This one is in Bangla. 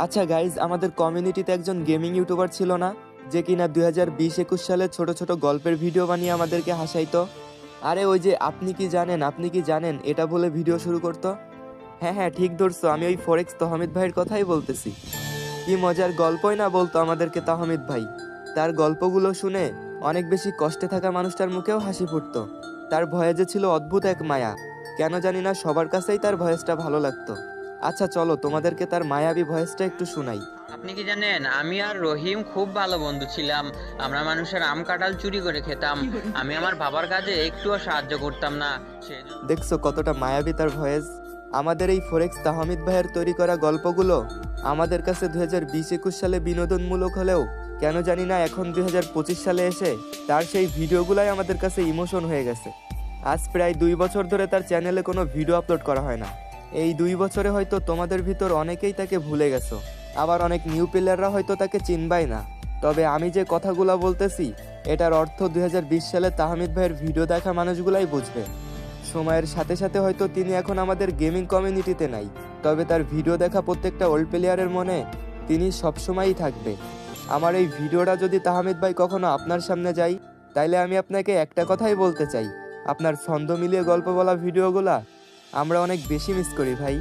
আচ্ছা গাইজ, আমাদের কমিউনিটিতে একজন গেমিং ইউটিউবার ছিল না, যে কিনা 2020-21 সালে ছোট ছোট গল্পের ভিডিও বানিয়ে আমাদেরকে হাসাইতো? আরে ওই যে আপনি কি জানেন এটা বলে ভিডিও শুরু করতো। হ্যাঁ হ্যাঁ, ঠিক ধরছো, আমি ওই ফরেক্স তহমিদ ভাইয়ের কথাই বলতেছি। কি মজার গল্পই না বলতো আমাদেরকে তাহমিদ ভাই। তার গল্পগুলো শুনে অনেক বেশি কষ্টে থাকা মানুষটার মুখেও হাসি ফুটতো। তার ভয়েসে ছিল অদ্ভুত এক মায়া। কেন জানি না সবার কাছেই তার ভয়েসটা ভালো লাগতো। আচ্ছা চলো তোমাদেরকে তার মায়াবী ভয়েসটা একটু শুনাই। আপনি কি জানেন, আমি আর রহিম খুব ভালো বন্ধু ছিলাম। আমরা মানুষের আম কাঁঠাল চুরি করে খেতাম। আমি আমার বাবার কাজে একটুও সাহায্য করতাম না। সেজন্য দেখছো কতটা মায়াবী তার ভয়েস। আমাদের এই ফরেক্স তাহমিদ ভাইয়ের তৈরি করা গল্পগুলো আমাদের কাছে 2020-21 সালে বিনোদনমূলক হলেও কেন জানি না এখন 2025 সালে এসে তার সেই ভিডিওগুলাই আমাদের কাছে ইমোশন হয়ে গেছে। আজ প্রায় 2 বছর ধরে তার চ্যানেলে কোনো ভিডিও আপলোড করা হয় না। এই 2 বছরে হয়তো তোমাদের ভিতর অনেকেই তাকে ভুলে গেছো, আবার অনেক নিউ প্লেয়াররা হয়তো তাকে চিনবাই না। তবে আমি যে কথাগুলো বলতেছি এটার অর্থ 2020 সালে তাহমিদ ভাইয়ের ভিডিও দেখা মানুষগুলাই বুঝবে। সময়ের সাথে সাথে হয়তো তিনি এখন আমাদের গেমিং কমিউনিটিতে নাই, তবে তার ভিডিও দেখা প্রত্যেকটা ওল্ড প্লেয়ারের মনে তিনি সবসময়ই থাকবে। আমার এই ভিডিওটা যদি তাহমিদ ভাই কখনো আপনার সামনে যাই, তাইলে আমি আপনাকে একটা কথাই বলতে চাই, আপনার ছন্দ মিলিয়ে গল্প বলা ভিডিওগুলা আমরা অনেক বেশি মিস করি ভাই।